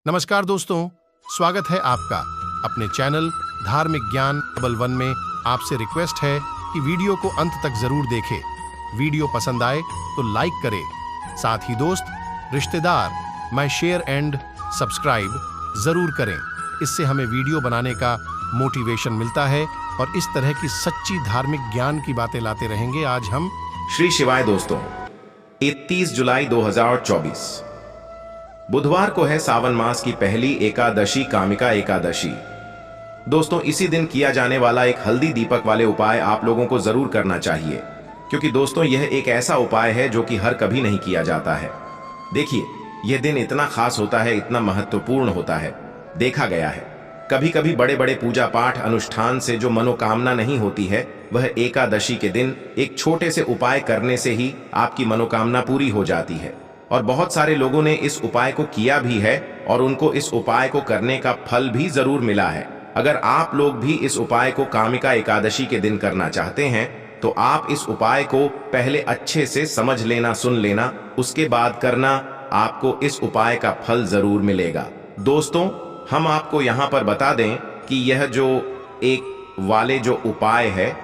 नमस्कार दोस्तों, स्वागत है आपका अपने चैनल धार्मिक ज्ञान डबल वन में। आपसे रिक्वेस्ट है कि वीडियो को अंत तक जरूर देखें। वीडियो पसंद आए तो लाइक करें, साथ ही दोस्त, रिश्तेदार में शेयर एंड सब्सक्राइब जरूर करें। इससे हमें वीडियो बनाने का मोटिवेशन मिलता है और इस तरह की सच्ची धार्मिक ज्ञान की बातें लाते रहेंगे। आज हम श्री शिवाय दोस्तों, 31 जुलाई 2024 बुधवार को है सावन मास की पहली एकादशी, कामिका एकादशी। दोस्तों, इसी दिन किया जाने वाला एक हल्दी दीपक वाले उपाय आप लोगों को जरूर करना चाहिए, क्योंकि दोस्तों यह एक ऐसा उपाय है जो कि हर कभी नहीं किया जाता है। देखिए, यह दिन इतना खास होता है, इतना महत्वपूर्ण होता है। देखा गया है कभी कभी बड़े बड़े पूजा पाठ अनुष्ठान से जो मनोकामना नहीं होती है, वह एकादशी के दिन एक छोटे से उपाय करने से ही आपकी मनोकामना पूरी हो जाती है। और बहुत सारे लोगों ने इस उपाय को किया भी है और उनको इस उपाय को करने का फल भी जरूर मिला है। अगर आप लोग भी इस उपाय को कामिका एकादशी के दिन करना चाहते हैं तो आप इस उपाय को पहले अच्छे से समझ लेना, सुन लेना, उसके बाद करना। आपको इस उपाय का फल जरूर मिलेगा। दोस्तों, हम आपको यहाँ पर बता दें कि यह जो एक वाले जो उपाय है,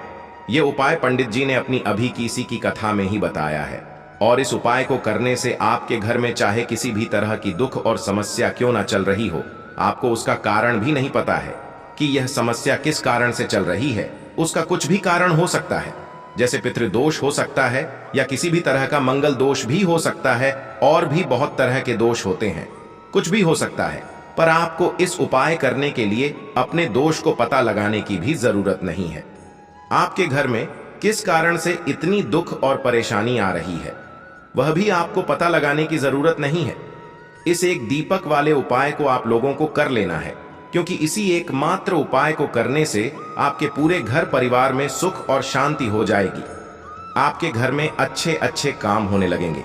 यह उपाय पंडित जी ने अपनी अभी किसी की कथा में ही बताया है। और इस उपाय को करने से आपके घर में चाहे किसी भी तरह की दुख और समस्या क्यों ना चल रही हो, आपको उसका कारण भी नहीं पता है कि यह समस्या किस कारण से चल रही है। उसका कुछ भी कारण हो सकता है, जैसे पितृदोष हो सकता है या किसी भी तरह का मंगल दोष भी हो सकता है, और भी बहुत तरह के दोष होते हैं, कुछ भी हो सकता है। पर आपको इस उपाय करने के लिए अपने दोष को पता लगाने की भी जरूरत नहीं है। आपके घर में किस कारण से इतनी दुख और परेशानी आ रही है, वह भी आपको पता लगाने की जरूरत नहीं है। इस एक दीपक वाले उपाय को आप लोगों को कर लेना है, क्योंकि इसी एकमात्र उपाय को करने से आपके पूरे घर परिवार में सुख और शांति हो जाएगी। आपके घर में अच्छे अच्छे काम होने लगेंगे।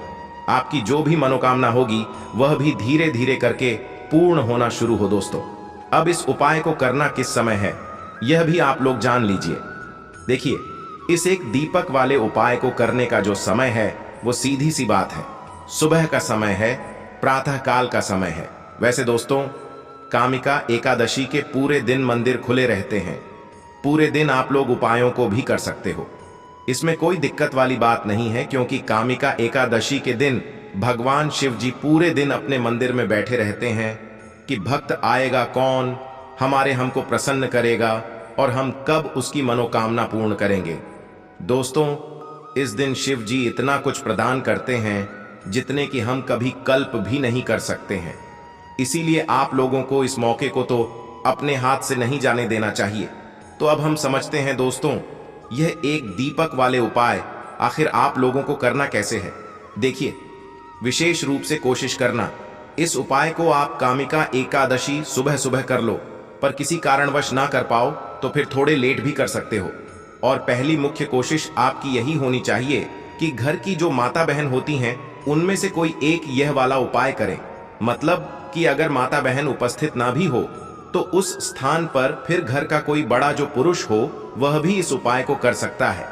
आपकी जो भी मनोकामना होगी वह भी धीरे धीरे करके पूर्ण होना शुरू हो। दोस्तों, अब इस उपाय को करना किस समय है, यह भी आप लोग जान लीजिए। देखिए, इस एक दीपक वाले उपाय को करने का जो समय है वो सीधी सी बात है, सुबह का समय है, प्रातः काल का समय है। वैसे दोस्तों, कामिका एकादशी के पूरे दिन मंदिर खुले रहते हैं। पूरे दिन आप लोग उपायों को भी कर सकते हो, इसमें कोई दिक्कत वाली बात नहीं है, क्योंकि कामिका एकादशी के दिन भगवान शिव जी पूरे दिन अपने मंदिर में बैठे रहते हैं कि भक्त आएगा कौन, हमको प्रसन्न करेगा और हम कब उसकी मनोकामना पूर्ण करेंगे। दोस्तों, इस दिन शिव जी इतना कुछ प्रदान करते हैं जितने कि हम कभी कल्प भी नहीं कर सकते हैं। इसीलिए आप लोगों को इस मौके को तो अपने हाथ से नहीं जाने देना चाहिए। तो अब हम समझते हैं दोस्तों, यह एक दीपक वाले उपाय आखिर आप लोगों को करना कैसे है। देखिए, विशेष रूप से कोशिश करना, इस उपाय को आप कामिका एकादशी सुबह सुबह कर लो, पर किसी कारणवश ना कर पाओ तो फिर थोड़े लेट भी कर सकते हो। और पहली मुख्य कोशिश आपकी यही होनी चाहिए कि घर की जो माता बहन होती हैं उनमें से कोई एक यह वाला उपाय करें। मतलब कि अगर माता बहन उपस्थित ना भी हो तो उस स्थान पर फिर घर का कोई बड़ा जो पुरुष हो वह भी इस उपाय को कर सकता है।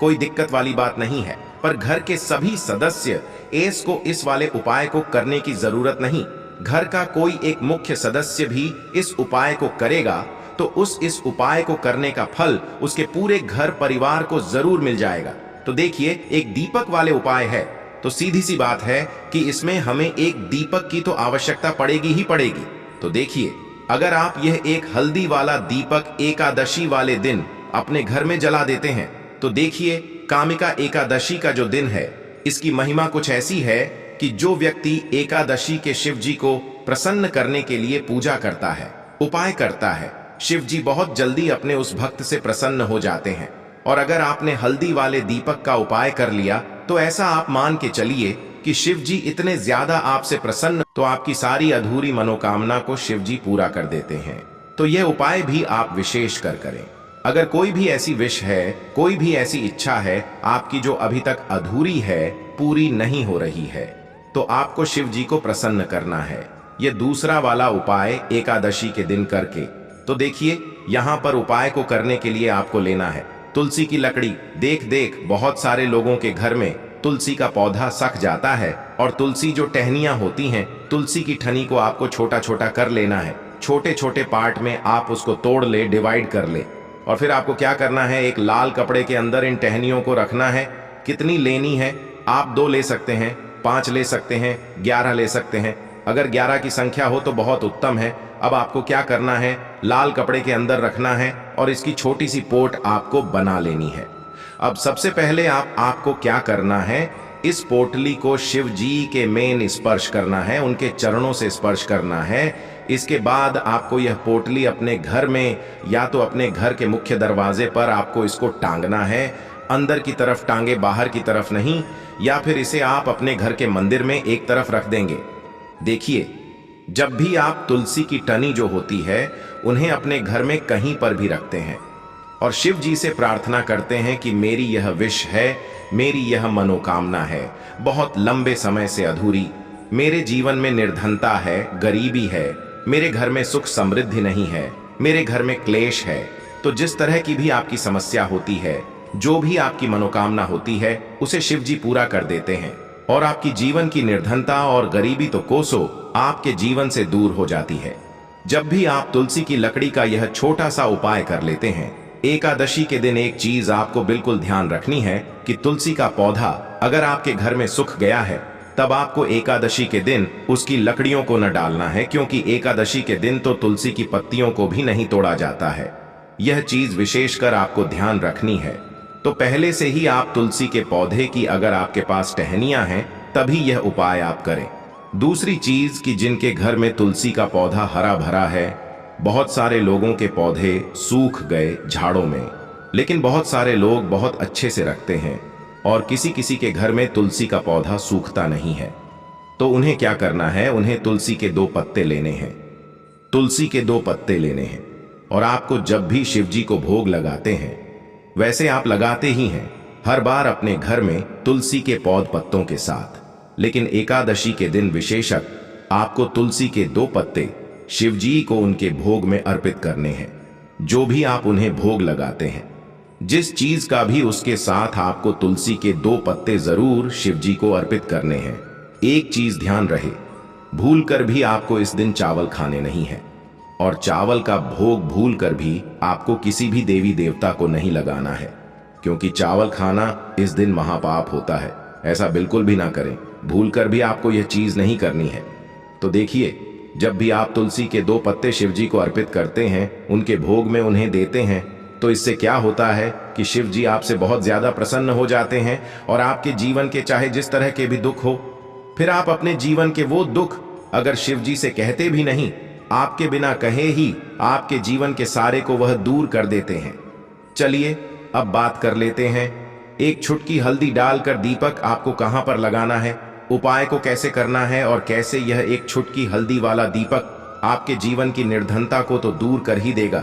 कोई दिक्कत वाली बात नहीं है, पर घर के सभी सदस्य इस वाले उपाय को करने की जरूरत नहीं। घर का कोई एक मुख्य सदस्य भी इस उपाय को करेगा तो इस उपाय को करने का फल उसके पूरे घर परिवार को जरूर मिल जाएगा। तो देखिए, एक दीपक वाले उपाय है तो सीधी सी बात है कि इसमें हमें एक दीपक की तो आवश्यकता पड़ेगी ही पड़ेगी। तो देखिए, अगर आप यह एक हल्दी वाला दीपक एकादशी वाले दिन अपने घर में जला देते हैं तो देखिए, कामिका एकादशी का जो दिन है, इसकी महिमा कुछ ऐसी है कि जो व्यक्ति एकादशी के शिव जी को प्रसन्न करने के लिए पूजा करता है, उपाय करता है, शिव जी बहुत जल्दी अपने उस भक्त से प्रसन्न हो जाते हैं। और अगर आपने हल्दी वाले दीपक का उपाय कर लिया तो ऐसा आप मान के चलिए कि शिव जी इतने ज्यादा आपसे प्रसन्न, तो आपकी सारी अधूरी मनोकामना को शिव जी पूरा कर देते हैं। तो यह उपाय भी आप विशेष कर करें। अगर कोई भी ऐसी विश है, कोई भी ऐसी इच्छा है आपकी जो अभी तक अधूरी है, पूरी नहीं हो रही है, तो आपको शिव जी को प्रसन्न करना है। यह दूसरा वाला उपाय एकादशी के दिन करके। तो देखिए, यहाँ पर उपाय को करने के लिए आपको लेना है तुलसी की लकड़ी। देख बहुत सारे लोगों के घर में तुलसी का पौधा सख जाता है और तुलसी जो टहनियां होती हैं तुलसी की ठनी को आपको छोटा छोटा कर लेना है। छोटे छोटे पार्ट में आप उसको तोड़ ले, डिवाइड कर ले। और फिर आपको क्या करना है, एक लाल कपड़े के अंदर इन टहनियों को रखना है। कितनी लेनी है? आप 2 ले सकते हैं, 5 ले सकते हैं, 11 ले सकते हैं। अगर 11 की संख्या हो तो बहुत उत्तम है। अब आपको क्या करना है, लाल कपड़े के अंदर रखना है और इसकी छोटी सी पोट आपको बना लेनी है। अब सबसे पहले आपको क्या करना है, इस पोटली को शिव जी के मेन स्पर्श करना है, उनके चरणों से स्पर्श करना है। इसके बाद आपको यह पोटली अपने घर में या तो अपने घर के मुख्य दरवाजे पर आपको इसको टांगना है। अंदर की तरफ टांगे, बाहर की तरफ नहीं। या फिर इसे आप अपने घर के मंदिर में एक तरफ रख देंगे। देखिए, जब भी आप तुलसी की टनी जो होती है उन्हें अपने घर में कहीं पर भी रखते हैं और शिव जी से प्रार्थना करते हैं कि मेरी यह विश है, मेरी यह मनोकामना है, बहुत लंबे समय से अधूरी, मेरे जीवन में निर्धनता है, गरीबी है, मेरे घर में सुख समृद्धि नहीं है, मेरे घर में क्लेश है। तो जिस तरह की भी आपकी समस्या होती है, जो भी आपकी मनोकामना होती है, उसे शिव जी पूरा कर देते हैं और आपकी जीवन की निर्धनता और गरीबी तो कोसों आपके जीवन से दूर हो जाती है। जब भी आप तुलसी की लकड़ी का यह छोटा सा उपाय कर लेते हैं, एकादशी के दिन एक चीज आपको बिल्कुल ध्यान रखनी है कि तुलसी का पौधा अगर आपके घर में सूख गया है, तब आपको एकादशी के दिन उसकी लकड़ियों को न डालना है, क्योंकि एकादशी के दिन तो तुलसी की पत्तियों को भी नहीं तोड़ा जाता है। यह चीज विशेषकर आपको ध्यान रखनी है। तो पहले से ही आप तुलसी के पौधे की अगर आपके पास टहनियां हैं, तभी यह उपाय आप करें। दूसरी चीज कि जिनके घर में तुलसी का पौधा हरा भरा है, बहुत सारे लोगों के पौधे सूख गए झाड़ों में, लेकिन बहुत सारे लोग बहुत अच्छे से रखते हैं और किसी किसी के घर में तुलसी का पौधा सूखता नहीं है। तो उन्हें क्या करना है, उन्हें तुलसी के 2 पत्ते लेने हैं। तुलसी के 2 पत्ते लेने हैं और आपको जब भी शिव जी को भोग लगाते हैं, वैसे आप लगाते ही हैं हर बार अपने घर में तुलसी के पौध पत्तों के साथ, लेकिन एकादशी के दिन विशेषक आपको तुलसी के 2 पत्ते शिव जी को उनके भोग में अर्पित करने हैं। जो भी आप उन्हें भोग लगाते हैं, जिस चीज का भी, उसके साथ आपको तुलसी के 2 पत्ते जरूर शिव जी को अर्पित करने हैं। एक चीज ध्यान रहे, भूल कर भी आपको इस दिन चावल खाने नहीं है और चावल का भोग भूल कर भी आपको किसी भी देवी देवता को नहीं लगाना है, क्योंकि चावल खाना इस दिन महापाप होता है। ऐसा बिल्कुल भी ना करें, भूल कर भी आपको यह चीज नहीं करनी है। तो देखिए, जब भी आप तुलसी के 2 पत्ते शिव जी को अर्पित करते हैं, उनके भोग में उन्हें देते हैं, तो इससे क्या होता है कि शिव जी आपसे बहुत ज्यादा प्रसन्न हो जाते हैं और आपके जीवन के चाहे जिस तरह के भी दुख हो, फिर आप अपने जीवन के वो दुख अगर शिव जी से कहते भी नहीं, आपके बिना कहे ही आपके जीवन के सारे को वह दूर कर देते हैं। चलिए अब बात कर लेते हैं, एक छुटकी हल्दी डालकर दीपक आपको कहां पर लगाना है, उपाय को कैसे करना है और कैसे यह एक छुटकी हल्दी वाला दीपक आपके जीवन की निर्धनता को तो दूर कर ही देगा।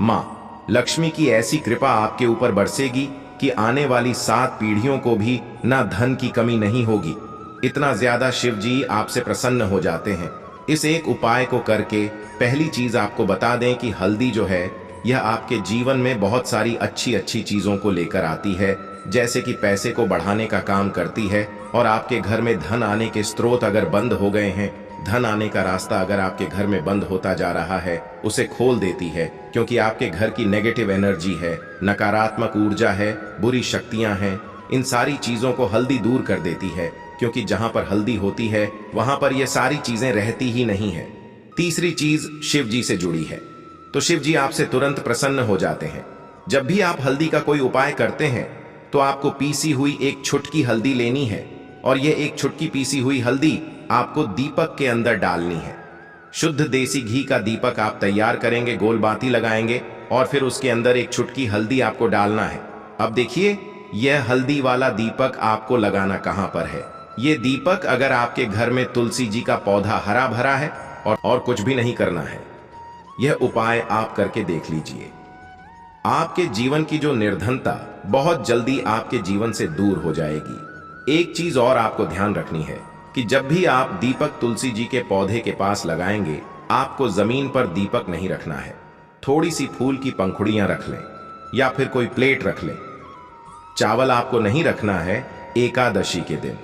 मां लक्ष्मी की ऐसी कृपा आपके ऊपर बरसेगी कि आने वाली 7 पीढ़ियों को भी ना धन की कमी नहीं होगी। इतना ज्यादा शिव जी आपसे प्रसन्न हो जाते हैं। इस एक उपाय को करके पहली चीज आपको बता दें कि हल्दी जो है, यह आपके जीवन में बहुत सारी अच्छी अच्छी चीजों को लेकर आती है, जैसे कि पैसे को बढ़ाने का काम करती है और आपके घर में धन आने के स्रोत अगर बंद हो गए हैं, धन आने का रास्ता अगर आपके घर में बंद होता जा रहा है, उसे खोल देती है, क्योंकि आपके घर की नेगेटिव एनर्जी है, नकारात्मक ऊर्जा है, बुरी शक्तियां हैं, इन सारी चीजों को हल्दी दूर कर देती है, क्योंकि जहां पर हल्दी होती है वहां पर ये सारी चीजें रहती ही नहीं है। तीसरी चीज शिव जी से जुड़ी है, तो शिव जी आपसे तुरंत प्रसन्न हो जाते हैं। जब भी आप हल्दी का कोई उपाय करते हैं, तो आपको पीसी हुई एक छुटकी हल्दी लेनी है और यह एक छुटकी पीसी हुई हल्दी आपको दीपक के अंदर डालनी है। शुद्ध देसी घी का दीपक आप तैयार करेंगे, गोल बाती लगाएंगे और फिर उसके अंदर एक छुटकी हल्दी आपको डालना है। अब देखिए, यह हल्दी वाला दीपक आपको लगाना कहां पर है। यह दीपक अगर आपके घर में तुलसी जी का पौधा हरा भरा है और कुछ भी नहीं करना है, यह उपाय आप करके देख लीजिए। आपके जीवन की जो निर्धनता बहुत जल्दी आपके जीवन से दूर हो जाएगी। एक चीज और आपको ध्यान रखनी है कि जब भी आप दीपक तुलसी जी के पौधे के पास लगाएंगे, आपको जमीन पर दीपक नहीं रखना है। थोड़ी सी फूल की पंखुड़ियां रख लें या फिर कोई प्लेट रख लें। चावल आपको नहीं रखना है एकादशी के दिन,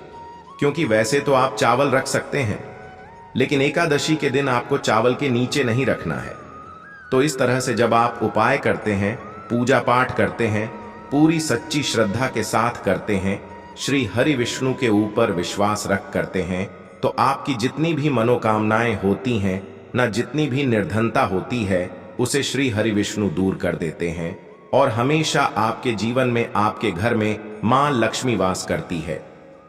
क्योंकि वैसे तो आप चावल रख सकते हैं, लेकिन एकादशी के दिन आपको चावल के नीचे नहीं रखना है। तो इस तरह से जब आप उपाय करते हैं, पूजा पाठ करते हैं, पूरी सच्ची श्रद्धा के साथ करते हैं, श्री हरि विष्णु के ऊपर विश्वास रख करते हैं, तो आपकी जितनी भी मनोकामनाएं होती हैं, ना जितनी भी निर्धनता होती है, उसे श्री हरि विष्णु दूर कर देते हैं और हमेशा आपके जीवन में, आपके घर में मां लक्ष्मी वास करती है।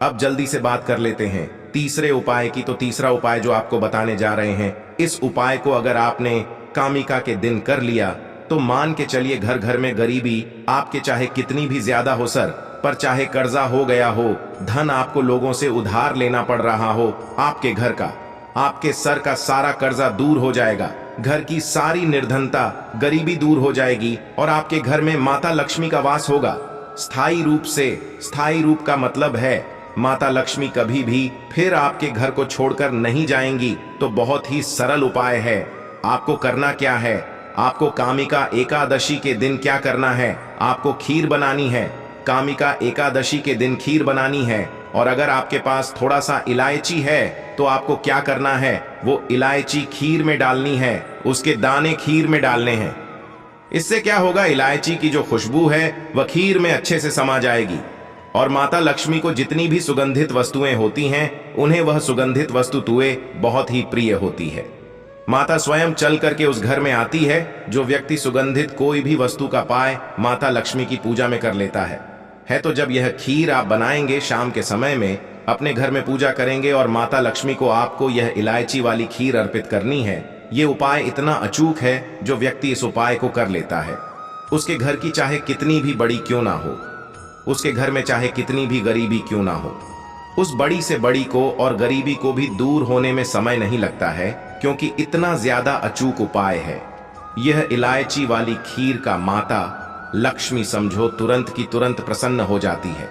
अब जल्दी से बात कर लेते हैं तीसरे उपाय की। तो तीसरा उपाय जो आपको बताने जा रहे हैं, इस उपाय को अगर आपने कामिका के दिन कर लिया तो मान के चलिए घर घर में गरीबी आपके चाहे कितनी भी ज्यादा हो सर, पर चाहे कर्जा हो गया हो, धन आपको लोगों से उधार लेना पड़ रहा हो, आपके घर का, आपके सर का सारा कर्जा दूर हो जाएगा, घर की सारी निर्धनता, गरीबी दूर हो जाएगी और आपके घर में माता लक्ष्मी का वास होगा स्थायी रूप से। स्थायी रूप का मतलब है माता लक्ष्मी कभी भी फिर आपके घर को छोड़कर नहीं जाएंगी। तो बहुत ही सरल उपाय है। आपको करना क्या है, आपको कामिका एकादशी के दिन क्या करना है, आपको खीर बनानी है। कामिका एकादशी के दिन खीर बनानी है और अगर आपके पास थोड़ा सा इलायची है तो आपको क्या करना है, वो इलायची खीर में डालनी है, उसके दाने खीर में डालने हैं। इससे क्या होगा, इलायची की जो खुशबू है वह खीर में अच्छे से समा जाएगी और माता लक्ष्मी को जितनी भी सुगंधित वस्तुएं होती हैं, उन्हें वह सुगंधित वस्तुएं बहुत ही प्रिय होती है। माता स्वयं चल करके उस घर में आती है। जो व्यक्ति सुगंधित कोई भी वस्तु का पाए, माता लक्ष्मी की पूजा में कर लेता है। तो जब यह खीर आप बनाएंगे शाम के समय में, अपने घर में पूजा करेंगे और माता लक्ष्मी को आपको यह इलायची वाली खीर अर्पित करनी है। ये उपाय इतना अचूक है, जो व्यक्ति इस उपाय को कर लेता है, उसके घर की चाहे कितनी भी बड़ी क्यों ना हो, उसके घर में चाहे कितनी भी गरीबी क्यों ना हो, उस बड़ी से बड़ी को और गरीबी को भी दूर होने में समय नहीं लगता है, क्योंकि इतना ज्यादा अचूक उपाय है। यह इलायची वाली खीर का माता लक्ष्मी समझो तुरंत की तुरंत प्रसन्न हो जाती है।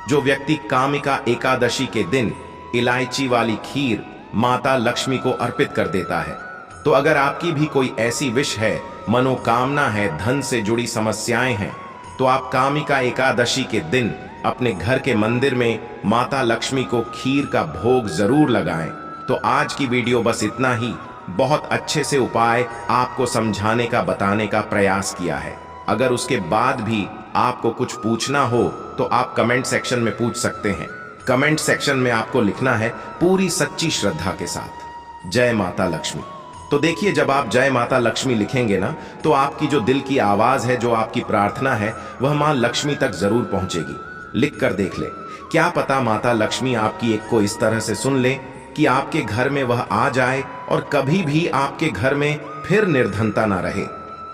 जो व्यक्ति कामिका एकादशी के दिन इलायची वाली खीर माता लक्ष्मी को अर्पित कर देता है, तो अगर आपकी भी कोई ऐसी विश है, मनोकामना है, धन से जुड़ी समस्याएं हैं, तो आप कामिका एकादशी के दिन अपने घर के मंदिर में माता लक्ष्मी को खीर का भोग जरूर लगाएं। तो आज की वीडियो बस इतना ही। बहुत अच्छे से उपाय आपको समझाने का, बताने का प्रयास किया है। अगर उसके बाद भी आपको कुछ पूछना हो तो आप कमेंट सेक्शन में पूछ सकते हैं। कमेंट सेक्शन में आपको लिखना है पूरी सच्ची श्रद्धा के साथ, जय माता लक्ष्मी। तो देखिए, जब आप जय माता लक्ष्मी लिखेंगे ना, तो आपकी जो दिल की आवाज है, जो आपकी प्रार्थना है, वह मां लक्ष्मी तक जरूर पहुंचेगी। लिख कर देख ले, क्या पता माता लक्ष्मी आपकी एक को इस तरह से सुन ले कि आपके घर में वह आ जाए और कभी भी आपके घर में फिर निर्धनता ना रहे।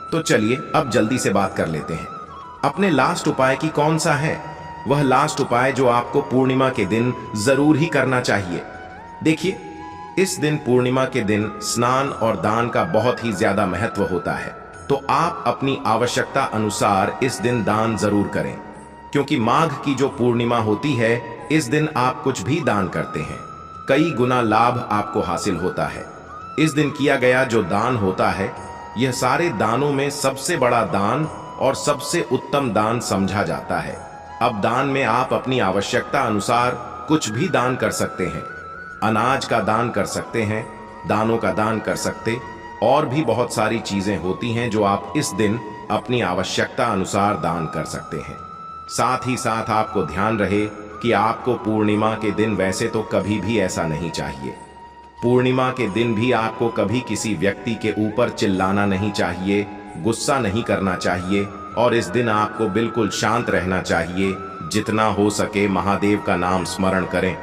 तो चलिए अब जल्दी से बात कर लेते हैं, अपने लास्ट उपाय की कौन सा है। वह लास्ट उपाय जो आपको पूर्णिमा के दिन जरूर ही करना चाहिए। देखिए, इस दिन पूर्णिमा के दिन स्नान और दान का बहुत ही ज्यादा महत्व होता है। तो आप अपनी आवश्यकता अनुसार इस दिन दान जरूर करें, क्योंकि माघ की जो पूर्णिमा होती है, इस दिन आप कुछ भी दान करते हैं, कई गुना लाभ आपको हासिल होता है। इस दिन किया गया जो दान होता है, यह सारे दानों में सबसे बड़ा दान और सबसे उत्तम दान समझा जाता है। अब दान में आप अपनी आवश्यकता अनुसार कुछ भी दान कर सकते हैं। अनाज का दान कर सकते हैं, दानों का दान कर सकते, और भी बहुत सारी चीजें होती हैं जो आप इस दिन अपनी आवश्यकता अनुसार दान कर सकते हैं। साथ ही साथ आपको ध्यान रहे कि आपको पूर्णिमा के दिन वैसे तो कभी भी ऐसा नहीं चाहिए। पूर्णिमा के दिन भी आपको कभी किसी व्यक्ति के ऊपर चिल्लाना नहीं चाहिए, गुस्सा नहीं करना चाहिए, और इस दिन आपको बिल्कुल शांत रहना चाहिए। जितना हो सके महादेव का नाम स्मरण करें।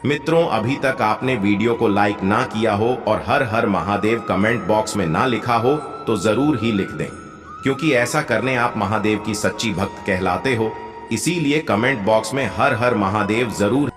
मित्रों, अभी तक आपने वीडियो को लाइक ना किया हो और हर हर महादेव कमेंट बॉक्स में ना लिखा हो तो जरूर ही लिख दें, क्योंकि ऐसा करने आप महादेव की सच्ची भक्त कहलाते हो। इसीलिए कमेंट बॉक्स में हर हर महादेव जरूर